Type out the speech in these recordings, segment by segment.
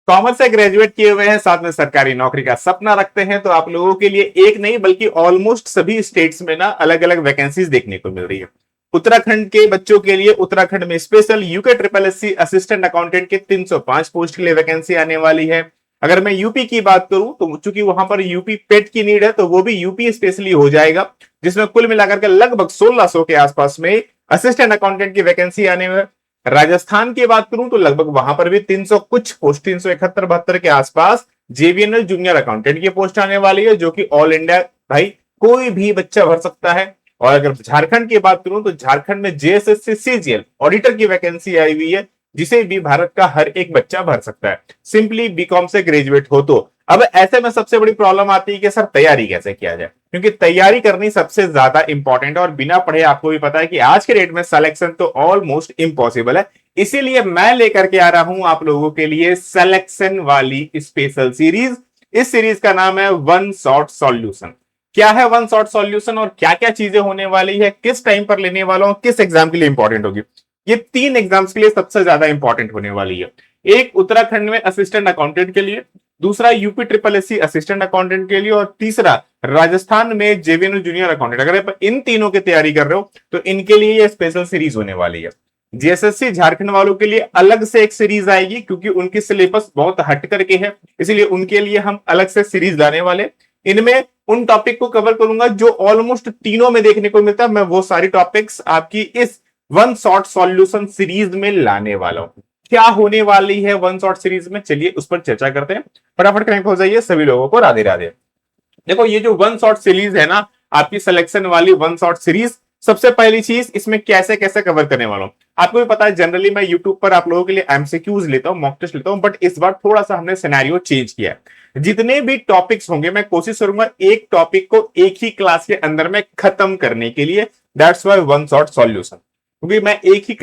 Commerce से graduate किए हुए हैं, साथ में सरकारी नौकरी का सपना रखते हैं, तो आप लोगों के लिए एक नहीं बल्कि ऑलमोस्ट सभी स्टेट्स में ना अलग अलग वैकेंसीज देखने को मिल रही है। उत्तराखंड के बच्चों के लिए उत्तराखंड में special UK triple SC assistant accountant के 305 पोस्ट के लिए वैकेंसी आने वाली है। अगर मैं यूपी की बात करूं तो चूंकि वहां पर यूपी पेट की नीड है, तो वो भी यूपी स्पेशली हो जाएगा, जिसमें कुल मिलाकर के लगभग 1600 के आसपास में असिस्टेंट अकाउंटेंट की वैकेंसी आने में। राजस्थान की बात करूं तो लगभग वहां पर भी 300 कुछ पोस्ट, 371-72 के आसपास जेवीएनएल जूनियर अकाउंटेंट की पोस्ट आने वाली है, जो कि ऑल इंडिया भाई कोई भी बच्चा भर सकता है। और अगर झारखंड की बात करूं तो झारखंड में जेएसएससी सीजीएल ऑडिटर की वैकेंसी आई हुई है, जिसे भी भारत का हर एक बच्चा भर सकता है, सिंपली बीकॉम से ग्रेजुएट हो तो। अब ऐसे में सबसे बड़ी प्रॉब्लम आती है कि सर तैयारी कैसे किया जाए, क्योंकि तैयारी करनी सबसे ज्यादा इंपॉर्टेंट है, और बिना पढ़े आपको भी पता है कि आज के डेट में सिलेक्शन तो ऑलमोस्ट इम्पॉसिबल है। इसीलिए मैं लेकर के आ रहा हूं आप लोगों के लिए सिलेक्शन वाली स्पेशल सीरीज। इस सीरीज का नाम है वन शॉट सॉल्यूशन। क्या है वन शॉट सॉल्यूशन और क्या क्या चीजें होने वाली है, किस टाइम पर लेने वाला हूं, किस एग्जाम के लिए इंपॉर्टेंट होगी। ये 3 एग्जाम्स के लिए सबसे ज्यादा इंपॉर्टेंट होने वाली है। एक उत्तराखंड में असिस्टेंट अकाउंटेंट के लिए, दूसरा UP triple SC assistant accountant के लिए, और तीसरा राजस्थान में जेवीएनएल जूनियर अकाउंटेंट। अगर आप इन तीनों की तैयारी कर रहे हो तो इनके लिए ये स्पेशल सीरीज होने वाली है। जेएसएससी झारखंड वालों के लिए अलग से एक सीरीज आएगी, क्योंकि उनकी सिलेबस बहुत हट करके है, इसलिए उनके लिए हम अलग से सीरीज लाने वाले। इनमें उन टॉपिक को कवर करूंगा जो ऑलमोस्ट तीनों में देखने को मिलता है। मैं वो सारी टॉपिक्स आपकी इस वन शॉट सॉल्यूशन सीरीज में लाने वाला हूं। क्या होने वाली है वन शॉट सीरीज में, चलिए उस पर चर्चा करते हैं। फटाफट कनेक्ट हो जाइए। सभी लोगों को राधे राधे। देखो ये जो वन शॉट सीरीज है ना, आपकी सिलेक्शन वाली वन शॉट सीरीज, सबसे पहली चीज इसमें कैसे कैसे कवर करने वाला हूं। आपको भी पता है जनरली मैं यूट्यूब पर आप लोगों के लिए एमसीक्यूज लेता हूं, मॉक टेस्ट लेता हूं, बट इस बार थोड़ा सा हमने सिनेरियो चेंज किया है। जितने भी टॉपिक्स होंगे मैं कोशिश करूंगा एक टॉपिक को एक ही क्लास के अंदर में खत्म करने के लिए। That's why one shot solution, क्योंकि मैं एक ही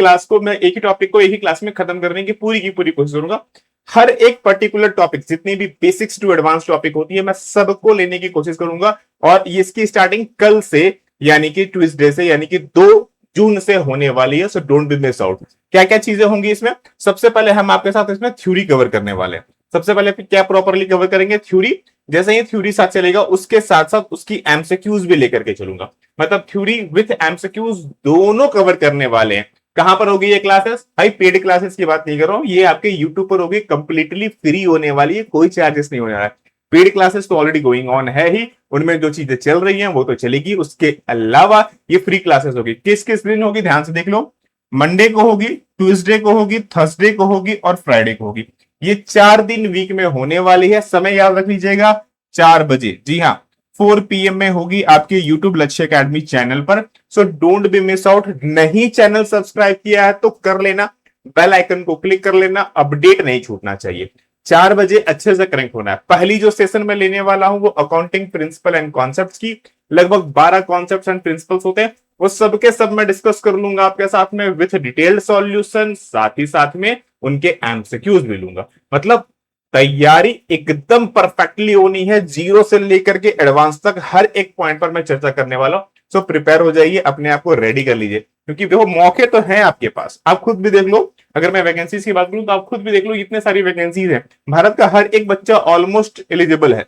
टॉपिक को एक ही क्लास में खत्म करने की पूरी कोशिश करूंगा। हर एक पर्टिकुलर टॉपिक, जितनी भी बेसिक्स टू एडवांस टॉपिक होती है, मैं सबको लेने की कोशिश करूंगा। और इसकी स्टार्टिंग कल से, यानी कि ट्यूसडे से, यानी कि 2 जून से होने वाली है। So don't be miss out. क्या क्या चीजें होंगी इसमें, सबसे पहले हम आपके साथ इसमें थ्योरी कवर करने वाले हैं। सबसे पहले क्या प्रॉपरली कवर करेंगे, थ्योरी। जैसे ही थ्योरी साथ चलेगा उसके साथ साथ उसकी एमसीक्यूज भी लेकर के चलूंगा, मतलब थ्योरी विथ एमसीक्यूज दोनों कवर करने वाले हैं। कहां पर होगी ये क्लासेस, भाई पेड क्लासेस की बात नहीं कर रहा हूं, ये आपके यूट्यूब पर होगी, कंप्लीटली फ्री होने वाली है, कोई चार्जेस नहीं होने वाला है। पेड क्लासेस तो ऑलरेडी गोइंग ऑन है ही, उनमें जो चीजें चल रही हैं वो तो चलेगी, उसके अलावा ये फ्री क्लासेस होगी। किस किस दिन होगी ध्यान से देख लो। मंडे को होगी, ट्यूसडे को होगी, थर्सडे को होगी और फ्राइडे को होगी। ये 4 दिन वीक में होने वाली है। समय याद रख लीजिएगा, 4 बजे, जी हाँ 4 PM में होगी आपके YouTube लक्ष्य अकेडमी चैनल पर। So don't be miss out. नहीं चैनल सब्सक्राइब किया है तो कर लेना, बेल आइकन को क्लिक कर लेना, अपडेट नहीं छूटना चाहिए। 4 बजे अच्छे से कनेक्ट होना है। पहली जो सेशन में लेने वाला हूं वो अकाउंटिंग प्रिंसिपल एंड कॉन्सेप्ट्स की, लगभग 12 कॉन्सेप्ट्स एंड प्रिंसिपल्स होते हैं, वो सबके सब मैं डिस्कस कर लूंगा आपके साथ में विथ डिटेल्ड सॉल्यूशन, साथ ही साथ में उनके एमसीक्यूज भी लूंगा। मतलब तैयारी एकदम परफेक्टली होनी है, जीरो से लेकर के एडवांस तक हर एक पॉइंट पर मैं चर्चा करने वाला हूं। सो प्रिपेयर हो जाइए, अपने आप को रेडी कर लीजिए, क्योंकि देखो मौके तो हैं आपके पास। आप खुद भी देख लो, अगर मैं वैकेंसीज की बात करूं तो आप खुद भी देख लो, इतने सारी वैकेंसीज हैं, भारत का हर एक बच्चा ऑलमोस्ट एलिजिबल है।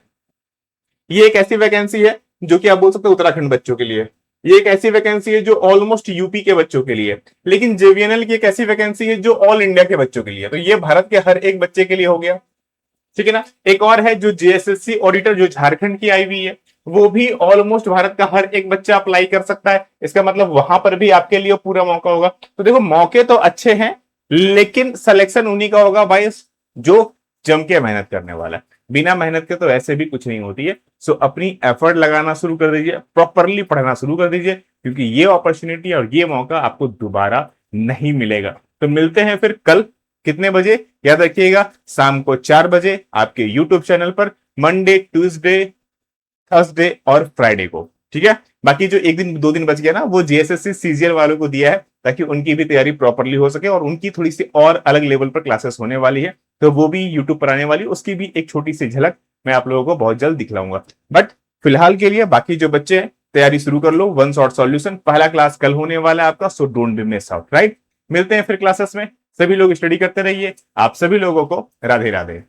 ये एक ऐसी वैकेंसी है जो कि आप बोल सकते हो उत्तराखंड बच्चों के लिए, ये एक ऐसी वैकेंसी है जो ऑलमोस्ट यूपी के बच्चों के लिए, लेकिन जेवीएनएल की एक ऐसी वैकेंसी है जो ऑल इंडिया के बच्चों के लिए। तो ये भारत के हर एक बच्चे के लिए हो गया, ठीक है ना। एक और है जो जेएसएससी ऑडिटर जो झारखंड की आई हुई है, वो भी ऑलमोस्ट भारत का हर एक बच्चा अप्लाई कर सकता है। इसका मतलब वहां पर भी आपके लिए पूरा मौका होगा। तो देखो मौके तो अच्छे हैं, लेकिन सिलेक्शन उन्हीं का होगा भाई जो जम के मेहनत करने वाला है। बिना मेहनत के तो ऐसे भी कुछ नहीं होती है। सो अपनी एफर्ट लगाना शुरू कर दीजिए, प्रॉपरली पढ़ना शुरू कर दीजिए, क्योंकि ये अपॉर्चुनिटी और ये मौका आपको दोबारा नहीं मिलेगा। तो मिलते हैं फिर कल कितने बजे, याद रखिएगा शाम को 4 बजे आपके यूट्यूब चैनल पर, मंडे, ट्यूसडे, थर्सडे और फ्राइडे को, ठीक है। बाकी जो 1 दिन 2 दिन बच गया ना, वो जेएसएससी सीजीएल वालों को दिया है, ताकि उनकी भी तैयारी प्रॉपरली हो सके, और उनकी थोड़ी सी और अलग लेवल पर क्लासेस होने वाली है, तो वो भी यूट्यूब पर आने वाली, उसकी भी एक छोटी सी झलक मैं आप लोगों को बहुत जल्द दिखलाऊंगा। बट फिलहाल के लिए बाकी जो बच्चे हैं तैयारी शुरू कर लो। वन शॉट सॉल्यूशन पहला क्लास कल होने वाला है आपका, so don't be miss out, right. मिलते हैं फिर क्लासेस में, सभी लोग स्टडी करते रहिए। आप सभी लोगों को राधे राधे।